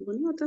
وہ نہیں ہوتا.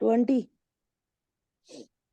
20.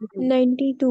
92. 92.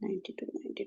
92 92.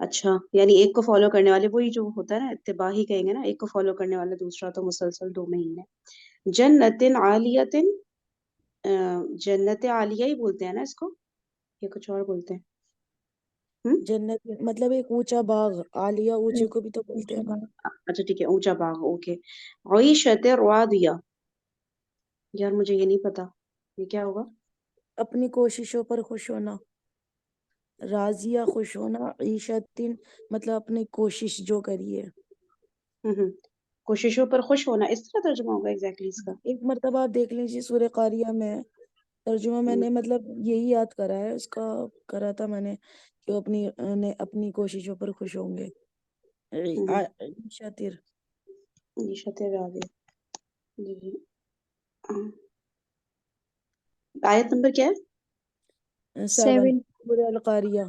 اچھا یعنی ایک کو فالو کرنے والے، وہی جو ہوتا ہے نا اتباع ہی کہیں گے نا، ایک کو فالو کرنے والا دوسرا تو مسلسل 2 مہینے. جنتن عالیتن، جنت عالیہ ہی بولتے ہیں نا اس کو، یا کچھ اور بولتے ہیں؟ جنت مطلب ایک اونچا باغ، عالیہ اونچے کو بھی تو بولتے اونچا ہیں نا. باغ. اچھا ٹھیک ہے، اونچا باغ، اوکے. عیشت راضیہ، یار مجھے یہ نہیں پتا یہ کیا ہوگا. اپنی کوششوں پر خوش ہونا، راضیہ خوش ہونا، عیشتن مطلب اپنی کوشش جو کریے. ہوں، کوششوں پر خوش ہونا، اس طرح ترجمہ ہوگا ایگزیکٹلی اس کا. ایک مرتبہ آپ دیکھ لیجیے سورہ قاریہ میں ترجمہ میں نے مطلب یہی یاد کرا ہے اس کا، کرا تھا میں نے کہ وہ اپنی کوششوں پر خوش ہوں گے. شاطر. عیشت راضیہ، جی جی. آیت نمبر کیا ہے؟ 7 7. سورہ القاریہ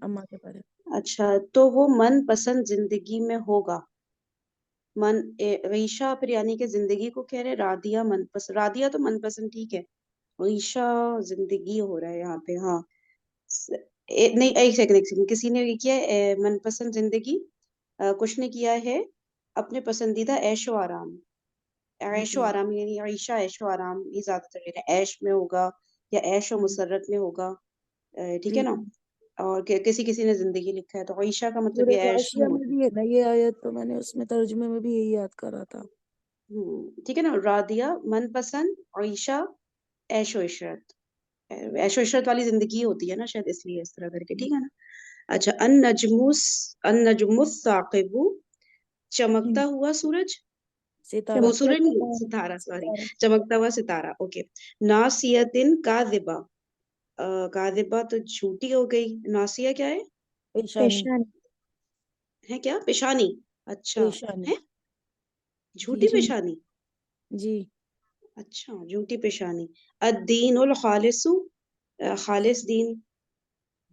اما کے بارے. اچھا تو وہ من پسند زندگی میں ہوگا. من عیشہ پھر یعنی کہ زندگی کو کہہ رہے، رادیہ من پسند، رادیہ تو من پسند ٹھیک ہے، عیشہ زندگی ہو رہا ہے یہاں پہ. ہاں نہیں، ایک سیکنڈ، کسی نے یہ کیا ہے من پسند زندگی، کچھ نے کیا ہے اپنے پسندیدہ عیش و آرام. عیش و جی آرام یعنی عیشہ عیش و آرام، یہ زیادہ تر لینا عیش میں ہوگا یا عیش و مسرت میں ہوگا. ٹھیک ہے جی نا. اور کسی نے زندگی لکھا ہے تو عیشہ کا مطلب سورہ یہ عیش ہی غاشیہ میں ہوتی ہے. بھی ہے نا یہ آیت، تو میں نے اس میں ترجمے میں بھی یہی یاد کرا تھا. ٹھیک ہے نا. رادیہ من پسند، عیشہ عیش و عشرت، عیش و عشرت والی زندگی ہوتی ہے نا شاید، اس لیے اس طرح کر کے. ٹھیک ہے نا. اچھا النجم الثاقب، چمکتا ہوا سورج، وہ ستارہ. سورج نہیں، چمکتا ستارہ، سوری، ستارہ. چمکتا ہوا ستارہ. اوکے. ناسیتن کاذبہ، کاذبہ تو جھوٹی ہو گئی. ناسیہ کیا ہے؟ پیشانی. پیشانی. ہے کیا؟ پیشانی. اچھا پیشانی ہے، جی جھوٹی پیشانی. جی. اچھا جھوٹی پیشانی. الدین الخالص، خالص دین.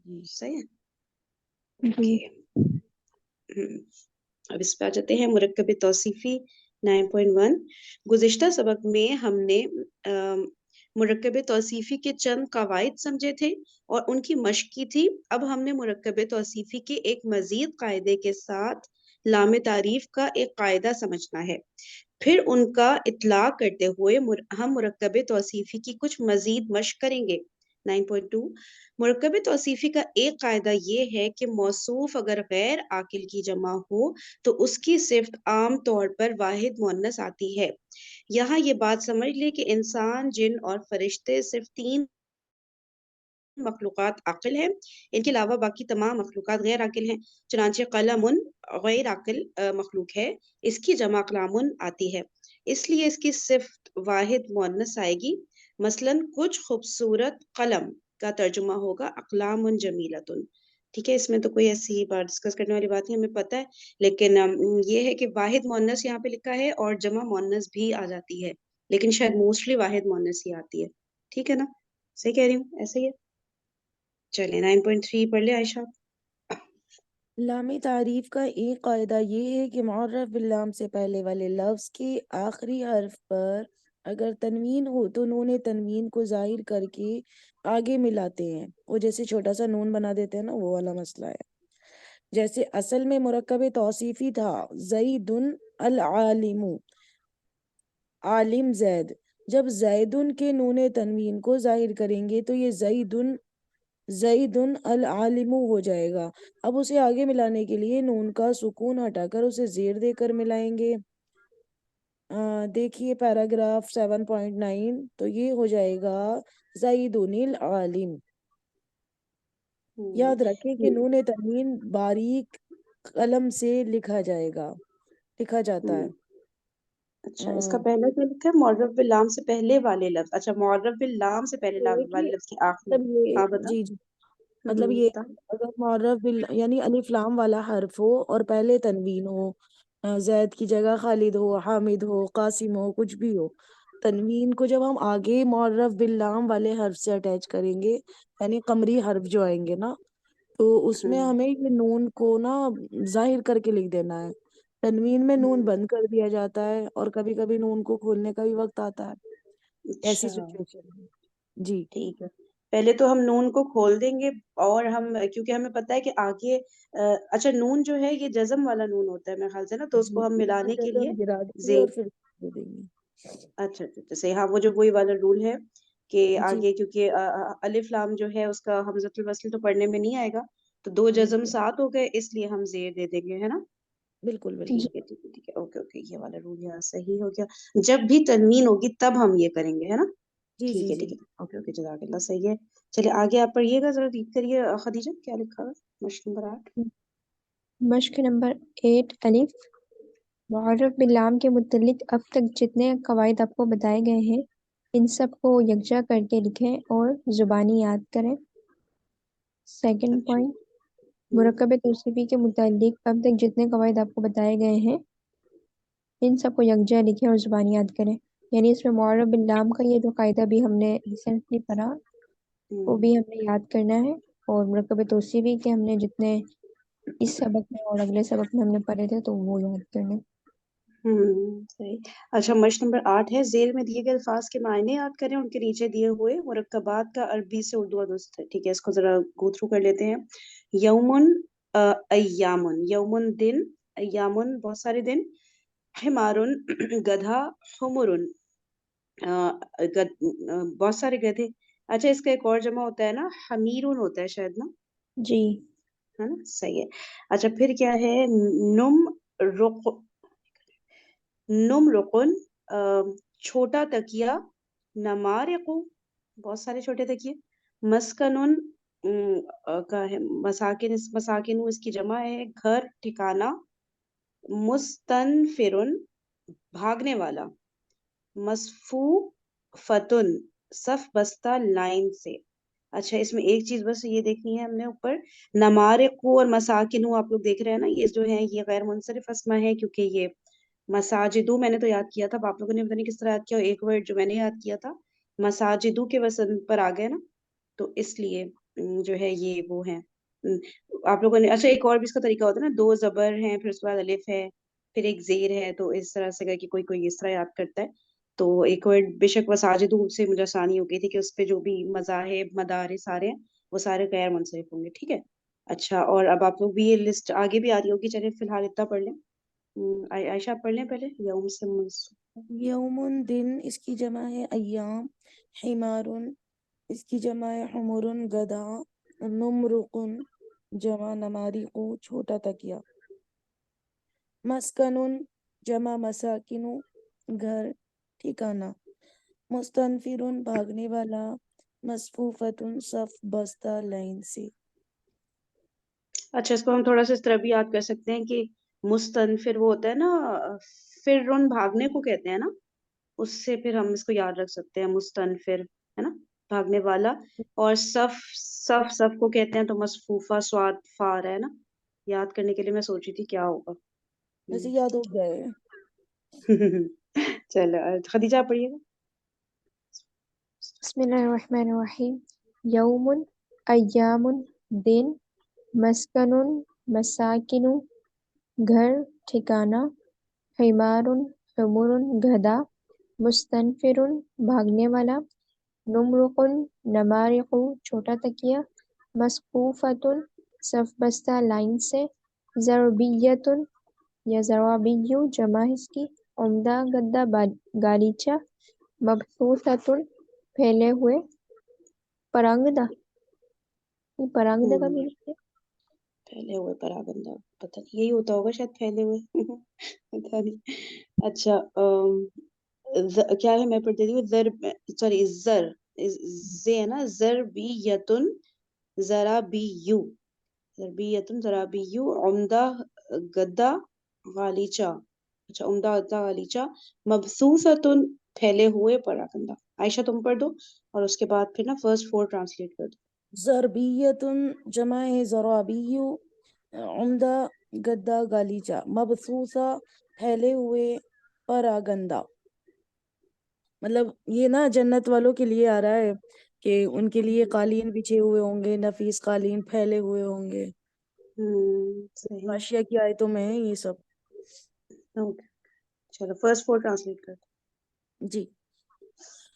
جی صحیح ہے. جی. اوکے. اب اس پہ آ جاتے ہیں مرکب توصیفی 9.1. گزشتہ سبق میں ہم نے مرکب توصیفی کے چند قواعد سمجھے تھے اور ان کی مشق کی تھی. اب ہم نے مرکب توصیفی کے ایک مزید قاعدے کے ساتھ لام تعریف کا ایک قاعدہ سمجھنا ہے. پھر ان کا اطلاق کرتے ہوئے ہم مرکب توصیفی کی کچھ مزید مشق کریں گے. 9.2. مرکب توصیفی کا ایک قاعدہ یہ ہے کہ موصوف اگر غیر عاقل کی جمع ہو تو اس کی صفت عام طور پر واحد مؤنث آتی ہے. یہاں یہ بات سمجھ لے کہ انسان، جن اور فرشتے صرف 3 مخلوقات عاقل ہیں، ان کے علاوہ باقی تمام مخلوقات غیر عاقل ہیں. چنانچہ قلم غیر عاقل مخلوق ہے، اس کی جمع اقلام آتی ہے، اس لیے اس کی صفت واحد مؤنث آئے گی. مثلا کچھ خوبصورت قلم کا ترجمہ ہوگا اقلام جمیلۃ. ٹھیک ہے، اس میں تو کوئی ایسی بات ڈسکس کرنے والی بات نہیں، ہمیں پتہ ہے. لیکن یہ ہے کہ واحد مؤنث یہاں پہ لکھا ہے اور جمع مؤنث بھی آ جاتی ہے، لیکن شاید موسٹلی واحد مؤنث ہی آتی ہے. ٹھیک ہے نا، صحیح کہہ رہی ہوں؟ ایسے ہی ہے. چلے 9.3 پڑھ لے عائشہ. لام تعریف کا ایک قاعدہ یہ ہے کہ معرف باللام سے پہلے والے لفظ کے آخری حرف پر اگر تنوین ہو تو نون تنوین کو ظاہر کر کے آگے ملاتے ہیں. وہ جیسے چھوٹا سا نون بنا دیتے ہیں نا، وہ والا مسئلہ ہے. جیسے اصل میں مرکب توصیفی تھا زید العالم، عالم زید. جب زیدن کے نون تنوین کو ظاہر کریں گے تو یہ زیدن العالم ہو جائے گا. اب اسے آگے ملانے کے لیے نون کا سکون ہٹا کر اسے زیر دے کر ملائیں گے. دیکھیے پیراگراف 7.9، تو یہ ہو جائے گا زیدن العالم. یاد رکھیں کہ نون تنوین باریک قلم سے لکھا جاتا ہے. اچھا اس کا پہلا کیا لکھا ہے؟ معرف باللام سے پہلے والے لفظ. اچھا معرف باللام سے پہلے یہ ہے والے کہ لفظ کے آخری. مطلب یہ ہاں بتا. جی مطلب یہ بتا. اگر معرف یعنی الف لام والا حرف ہو اور پہلے تنوین ہو، زید کی جگہ خالد ہو، حامد ہو، قاسم ہو، کچھ بھی ہو، تنوین کو جب ہم آگے معرف باللام والے حرف سے اٹیچ کریں گے، یعنی قمری حرف جو آئیں گے نا، تو اس میں ہمیں یہ نون کو نا ظاہر کر کے لکھ دینا ہے. تنوین میں نون بند کر دیا جاتا ہے اور کبھی کبھی نون کو کھولنے کا بھی وقت آتا ہے. ایسی اچھا سچویشن ہے. جی ٹھیک ہے. پہلے تو ہم نون کو کھول دیں گے، اور ہم کیونکہ ہمیں پتہ ہے کہ آگے اچھا نون جو ہے یہ جزم والا نون ہوتا ہے میرے خیال سے نا، تو اس جی کو ہم اس کو ملانے کے لیے جزم گرا دیں گے زیر. اور پھر دے دیں گے. اچھا اچھا صحیح، ہاں وہ جو وہی والا رول ہے کہ جی آگے کیونکہ الف لام جو ہے اس کا حمزۃ الوصل تو پڑھنے میں نہیں آئے گا، تو دو جزم بالکل ساتھ ہو گئے اس لیے ہم زیر دے دیں گے، ہے نا. بالکل بالکل. جی ٹھیک ہے ٹھیک ہے ٹھیک ہے، اوکے اوکے، یہ والا رول یہاں صحیح ہو گیا. جب بھی تنوین ہوگی تب ہم یہ کریں گے، ہے نا. جی ٹھیک جی ہے جی. ٹھیک ہے، اوکے اوکے، جزاک اللہ، صحیح ہے. چلیے آگے آپ پڑھیے گا، ذرا ریڈ کریے خدیجہ، کیا لکھا ہے مشق نمبر 8. مشق نمبر 8 الف. معرف باللام کے متعلق اب تک جتنے قواعد آپ کو بتائے گئے ہیں ان سب کو یکجا کر کے لکھیں اور زبانی یاد کریں. سیکنڈ اچھا. پوائنٹ، مرکب توصیفی کے متعلق اب تک جتنے قواعد آپ کو بتائے گئے ہیں ان سب کو یکجا لکھیں اور زبانی یاد کریں. یعنی اس میں معرف باللام کا یہ جو قاعدہ بھی ہم نے ریسنٹلی پڑھا وہ بھی ہم نے یاد کرنا ہے، اور مرکب توصیفی کے ہم نے جتنے اس سبق میں اور اگلے سبق میں ہم نے پڑھے تھے تو وہ یاد کرنے. صحیح. اچھا مشق نمبر 8 ہے، ذیل میں دیے گئے الفاظ کے معنی یاد کریں، ان کے نیچے دیے ہوئے مرکبات کا عربی سے اردو درست ہے. ٹھیک ہے، اس کو ذرا گو تھرو کر لیتے ہیں. یومن، ایامن، یومن دن، ایامن بہت سارے دن، حمارن گدھا، حمرن بہت سارے گدھے. اچھا اس کا ایک اور جمع ہوتا ہے نا، حمیرن ہوتا ہے شاید نا، جی ہے نا، صحیح ہے. اچھا پھر کیا ہے، نم رق، نم رقن چھوٹا تکیا، نمارقو بہت سارے چھوٹے تکیے، مسکنن کا ہے مساکن، مساکن اس کی جمع ہے گھر ٹھکانہ، مستنفرن بھاگنے والا، مصفو فتن صف بستہ لائن سے. اچھا اس میں ایک چیز بس یہ دیکھنی ہے ہم نے اوپر، نمارقو اور مساکنو آپ لوگ دیکھ رہے ہیں نا، یہ جو ہے یہ غیر منصرف اسما ہے کیونکہ یہ مساجدو میں نے تو یاد کیا تھا، آپ لوگوں نے پتہ نہیں کس طرح یاد کیا، اور ایک ورڈ جو میں نے یاد کیا تھا مساجدو کے وزن پر آ گئے نا، تو اس لیے جو ہے یہ وہ ہے. آپ لوگوں نے اچھا ایک اور بھی اس کا طریقہ ہوتا ہے نا، دو زبر ہیں پھر اس کے بعد الف ہے پھر ایک زیر ہے، تو اس طرح سے کہ کوئی کوئی اس طرح یاد کرتا ہے. تو ایک ورڈ بے شک مساجدو سے مجھے آسانی ہو گئی تھی کہ اس پہ جو بھی مذاہب مدارس سارے ہیں وہ سارے غیر منصرف ہوں گے. ٹھیک ہے. اچھا اور اب آپ لوگ بھی یہ لسٹ آگے بھی آ رہی ہوگی، چلے فی الحال اتنا پڑھ لیں. عائشہ آپ پڑھ لیں پہلے، یوم سے یومن دن اس کی جمع ہے ایام، حمارن اس کی جمع ہے حمرن گدھا، نمرقن جمع نماریقو چھوٹا تکیا، مسکنن جمع مساکنو گھر ٹھکانہ، مستنفرن بھاگنے والا، مصفوفتن صف بستہ لائن سے. اچھا اس کو ہم تھوڑا سا اس طرح بھی یاد کر سکتے ہیں کہ مستنفر وہ ہوتا ہے نا، فرن بھاگنے کو کہتے ہیں نا، اس سے پھر ہم اس کو یاد رکھ سکتے ہیں مستنفر، ہے نا، بھاگنے والا. اور صف، صف صف کو کہتے ہیں تو مصفوفہ سواد فار ہے نا، یاد کرنے کے لیے میں سوچی تھی کیا ہوگا. ویسے یاد ہو گیا ہے. چلو خدیجہ آپ پڑھیے گا. بسم اللہ الرحمن الرحیم. یوم، ایام دن، مسکنن مساکن گھر ٹھکانہ، حمار حمر گدھا، مستنفر بھاگنے والا، نمرقن نمارق چھوٹا تکیا، مسقوفتن صف بستہ لائن سے، ضربیتن یا ضرابیو جمع اس کی، عمدہ گدہ گالیچہ، مبثوثتن پھیلے ہوئے، پرانگدہ یہ پرانگدہ کا بھی لکھتے پھیلے ہوئے پراگندہ، پتہ نہیں یہی ہوتا ہوگا شاید پھیلے ہوئے. پتہ نہیں. اچھا کیا ہے میں پڑھ دیتی ہوں، زر سوری زر زے ہے نا، ضربیتن ضرابیو، ضربیتن ضرابیو، عمدہ گدہ غالیچہ، اچھا عمدہ گدہ غالیچہ، مبثوثتن پھیلے ہوئے پراگندہ. عائشہ تم پڑھ دو اور اس کے بعد پھر نا فرسٹ 4 ٹرانسلیٹ کر دو. ضربیتن جمع ہے ضرابیو، عمدہ گدہ گالیچہ، مبثوثہ پھیلے ہوئے، پراگندہ. مطلب یہ نا جنت والوں کے لیے آ رہا ہے کہ ان کے لیے قالین بچھے ہوئے ہوں گے، نفیس قالین پھیلے ہوئے ہوں گے. صحیح. حاشیہ کی آیتوں میں ہے یہ سب. اوکے چلو فرسٹ 4 ٹرانسلیٹ کر دو. جی.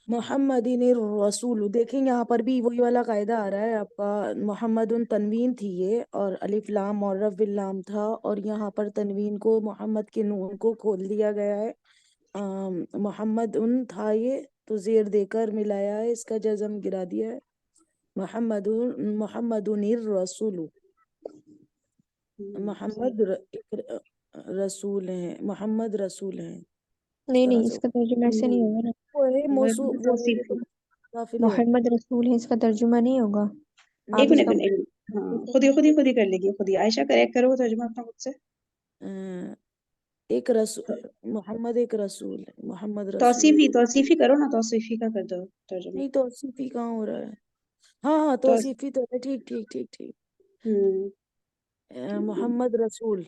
محمد الرسول، دیکھیں یہاں پر بھی وہی والا قاعدہ آ رہا ہے آپ کا. محمد تنوین تھی یہ، اور الف لام معرف باللام تھا، اور یہاں پر تنوین کو محمد کے نون کو کھول دیا گیا ہے. محمد تھا یہ، تو زیر دے کر ملایا ہے، اس کا جزم گرا دیا ہے. محمد الرسول. صحیح. ایک رسول ہیں، محمد رسول ہیں، اس نہیں طرح نہیں، سے اس کا ترجمہ ایسے نہیں ہوگا نا. وہ ہے وہ وہ ہے، یہ توصیف تو تھی. قافل ہے. محمد رسول ہے، اس کا ترجمہ نہیں ہوگا. ایک آپ اس منٹ کا ایک منٹ. ہاں، خود ہی کر لے گی خود ہی. عائشہ کریکٹ کرو ترجمہ اپنا خود سے. ایک رسول، محمد ایک رسول ہے، محمد رسول. توصیفی کرو نا، توصیفی کا کر دو ترجمہ. نہیں توصیفی کہاں ہو رہا ہے؟ ہاں ہاں توص... توصیفی تو ہے، ٹھیک ٹھیک ٹھیک ٹھیک. ہم، محمد رسول.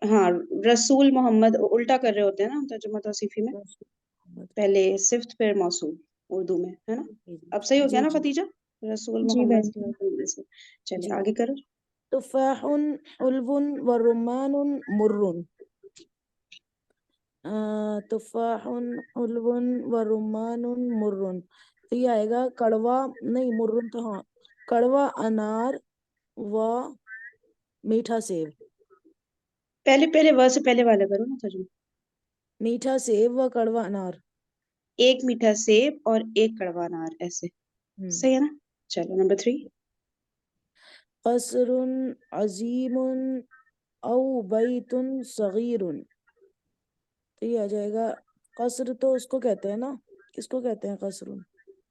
ہاں، رسول محمد الٹا کر رہے ہوتے ہیں نا ترجمہ توصیفی میں. رسول محمد. پہلے صفت پھر موصول اردو میں، ہے نا. اب صحیح ہو گیا جی نا جی ختیجہ؟ رسول جی محمد بہن صلی جی. اللہ علیہ وسلم. چلے جی. آگے کرو. تفاح حلو ورمان مر. تفاح حلو ورمان مر. تو یہ آئے گا کڑوا، نہیں مرن تو ہاں، کڑوا انار و میٹھا سیب. پہلے ور سے پہلے والا کرو نا ترجمہ. میٹھا سیب و کڑوا انار. ایک میٹھا سیب اور ایک کڑوا انار، ایسے ہم. صحیح ہے نا. چلو نمبر 3. قصر عظیم او بیت صغیر. تو یہ آ جائے گا قصر، تو اس کو کہتے ہیں نا، کس کو کہتے ہیں قصر؟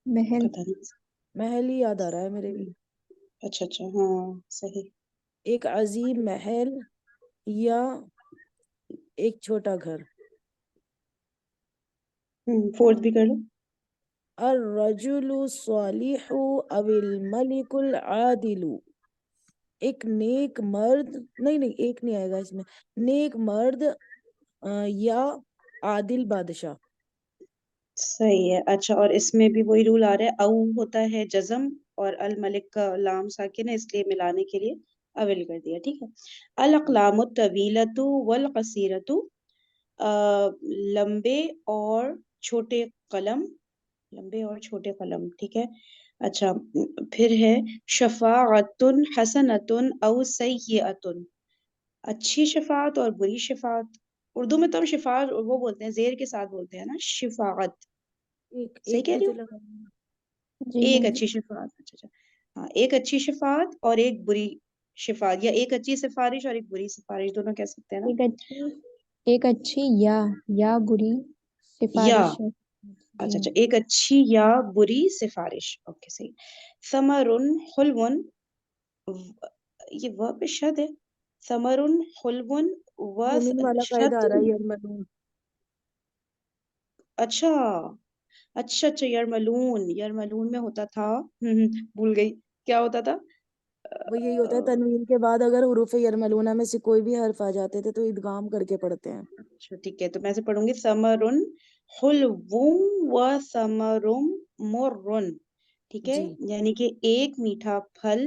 محل. پتہ نہیں. محل ہی یاد آ رہا ہے میرے بھی. اچھا ہاں صحیح. ایک عظیم محل یا ایک چھوٹا گھر. فورتھ بھی کر لو. الرجل الصالح او الملک العادل. ایک نیک مرد، نہیں ایک نہیں آئے گا اس میں، نیک مرد یا عادل بادشاہ. صحیح ہے. اچھا، اور اس میں بھی وہی رول آ رہا ہے، او ہوتا ہے جزم، اور الملک کا لام ساکن ہے، اس لیے ملانے کے لیے اویل کر دیا. ٹھیک ہے. الاقلام الطویلۃ والقصیرۃ. لمبے اور چھوٹے قلم. لمبے اور چھوٹے قلم، ٹھیک ہے. اچھا، پھر ہے شفاعت حسنۃ او سیئۃ. اچھی شفاعت اور بری شفاعت. اردو میں تو ہم شفاعت وہ بولتے ہیں، زیر کے ساتھ بولتے ہیں نا، شفاعت. ایک صحیح ایک کہہ بھی رہی تو ہوں. لگا. جی ایک بہن جی. اچھی شفاعت. اچھا. ہاں، ایک اچھی شفاعت اور ایک بری شفاعت، یا ایک اچھی سفارش اور ایک بری سفارش، دونوں کہہ سکتے ہیں نا. ایک اچھی یا بری یا سفارش ہے. جی. اچھا، ایک اچھی یا بری سفارش. اوکے صحیح. ثمر حلو. یہ وہ پہ شد ہے. ثمر حلو و یمین والا قاعدہ شد. آ رہا ہے یرملون. اچھا اچھا، یرملون میں ہوتا تھا. بھول گئی کیا ہوتا تھا. وہ یہی ہوتا ہے، تنوین کے بعد اگر حروف یرملونہ میں سے کوئی بھی حرف آ جاتے تھے تو ادغام کر کے پڑھتے ہیں. اچھا ٹھیک ہے، تو میں سے پڑھوں گی ثمر حلو و ثمر مر. ٹھیک ہے، جی. یعنی کہ ایک میٹھا پھل،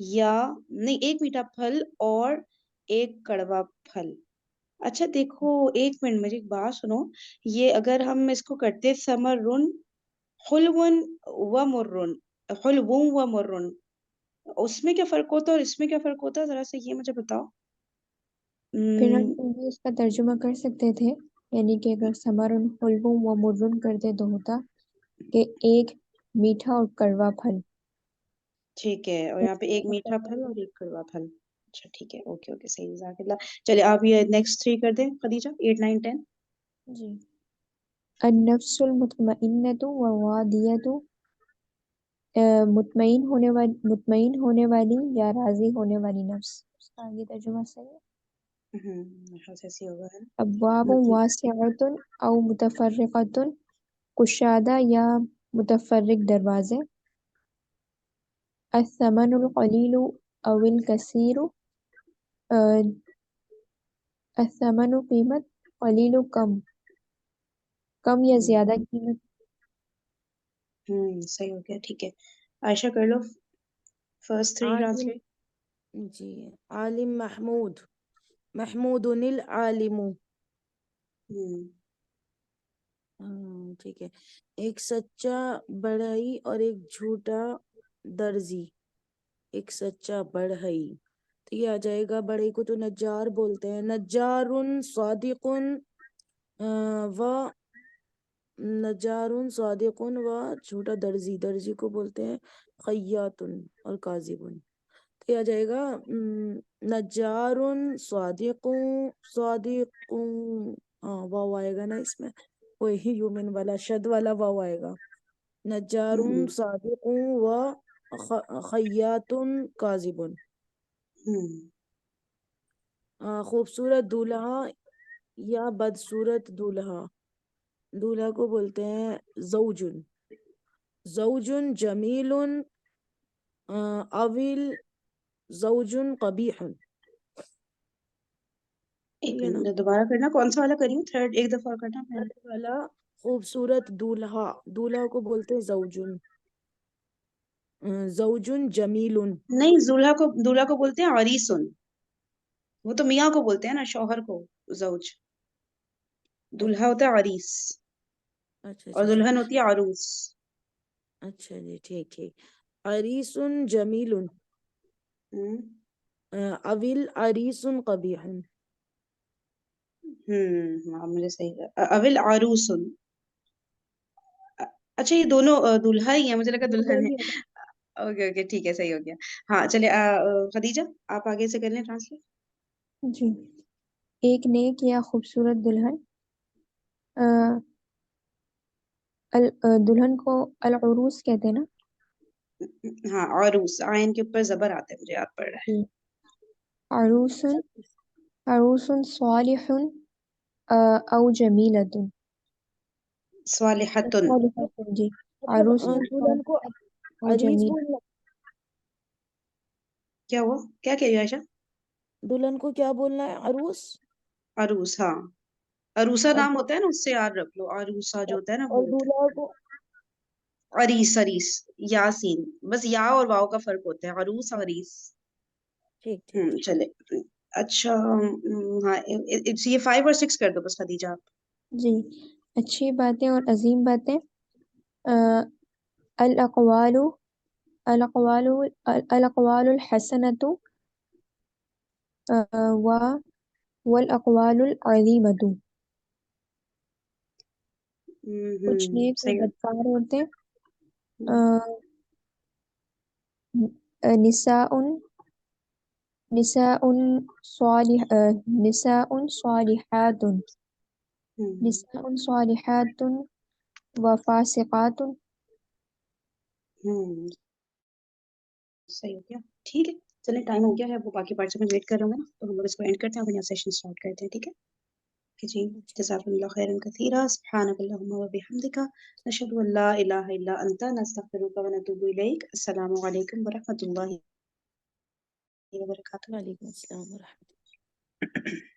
یا نہیں، ایک میٹھا پھل اور ایک کڑوا پھل. اچھا دیکھو، ایک منٹ میری ایک بات سنو. یہ اگر ہم اس کو کرتے ثمر حلو و مرن، حلو و مرن، اس میں کیا فرق ہوتا ہے اور اس میں کیا فرق ہوتا ہے، ذرا سے یہ مجھے بتاؤ. پھر ہم بھی اس کا ترجمہ کر سکتے تھے، یعنی کہ اگر ثمر حلو و مرن کرتے تو ہوتا کہ ایک میٹھا اور کڑوا پھل. ٹھیک ہے، اور یہاں پہ ایک میٹھا پھل اور ایک کڑوا پھل. اچھا ٹھیک ہے، اوکے صحیح، جزاک اللہ. چلے آپ یہ نیکسٹ 3 کر دیں خدیجہ، 8 9 10. جی. النفس المطمئنۃ والراضیۃ. مطمئن ہونے والی یا راضی ہونے والی نفس. اس کا آگے ترجمہ صحیح ہے. میرے خیال سے ایسے ہوگا، ہے نا. ابواب واسعۃ او متفرقۃ. کشادہ یا متفرق دروازے. الثمن القلیل او الکثیر. الثمن قیمت، قلیل کم یا زیادہ قیمت. صحیح ہو گیا. ٹھیک ہے، عائشہ کر لو فرسٹ 3 عالم. ٹرانسلیٹ. جی. عالم محمود، محمود العالم. ٹھیک ہے. ایک سچا بڑھئی اور ایک جھوٹا درزی. ایک سچا بڑھئی تو یہ آ جائے گا. بڑھئی کو تو نجار بولتے ہیں. نجارن صادقن و نجارن صادقن و جھوٹا درزی. درزی کو بولتے ہیں خیاتن اور کاذبن. تو یہ آ جائے گا نجارن صادقون واو آئے گا نا اس میں, وہی یومن والا شد والا واو آئے گا. نجارن صادقون و خیاتن کاذبن. خوبصورت دولہا یا بدصورت دولہا. دولہا کو بولتے ہیں زوجن. زوجن جمیل اویل زوجن قبیح. ایک ٹھیک ہے نا. منٹ دوبارہ کرنا, کون سا والا کری ہوں, تھرڈ ایک دفعہ کرنا پہلے. پہلے والا خوبصورت دولہا. دولہا کو بولتے ہیں زوجن. زوجن جمیلن. نہیں, دولہا کو بولتے ہیں عریسن. وہ تو میاں کو بولتے ہیں نا, شوہر کو زوج. دولہا ہوتا ہے عریس اچھا اور اچھا اچھا دلہن ہوتی ہے عروس. اچھا جی ٹھیک ٹھیک. عریسن جمیلن اویل عریسن قبیح. ہاں مجھے صحیح. اول عروسن. اچھا یہ دونوں دولہا ہی ہیں, مجھے لگا دونوں دلہن ہے. ہی ہیں نا. اوکے اوکے ٹھیک ہے, صحیح ہو گیا. ہاں چلے خدیجہ آپ آگے سے کر لیں ٹرانسلیٹ. جی. ایک نیک یا خوبصورت دلہن. دلہن کو العروس کہتے ہیں نا. ہاں عروس, آئین کے اوپر زبر آتا ہے, مجھے یاد پڑ رہا ہے. جی. عروسن صالح او جمیلۃ. صالحتن. صالحۃ جی. مطلب عروسن دلہن کو صالحۃ او عریس جمیلۃ. بولنا. کیا ہوا, کیا کہہ رہی ہے عائشہ؟ دلہن کو کیا بولنا ہے؟ عروس. عروس, ہاں. عروسا اور نام ہوتا ہے نا, اس سے یاد رکھ لو. عروسا جو ہوتا ہے نا وہ اور ہوتا دولہا کو ہے عریس. عریس یاسین, بس یا اور واؤ کا فرق ہوتا ہے. عروس عریس. ٹھیک ٹھیک ٹھیک. چلے. اچھا ہاں, یہ 5 اور 6 کر دو بس خدیجہ آپ. جی. اچھی باتیں اور عظیم باتیں. الاقوال الاقوال الاقوال الحسنۃ والاقوال العظیمۃ. کچھ نیک اور صحیح. بدکار عورتیں. نساء نساء صالحات نساء صالحات وفاسقات. صحیح ہو گیا, ٹھیک ہے. چلے ٹائم ہو گیا ہے, وہ باقی پارٹس میں ویٹ کر رہے ہوں گے نا, تو ہم لوگ اس کو اینڈ کرتے ہیں, اپنا سیشن اسٹارٹ کرتے ہیں. ٹھیک ہے جی. جزاکم اللہ خیرا کثیرا. سبحانک اللہم و بحمدک, نشہد ان لا الہ الا انت, نستغفرک و نتوب الیک. السلام علیکم ورحمۃ اللہ وبرکاتہ. وعلیکم السلام ورحمۃ اللہ.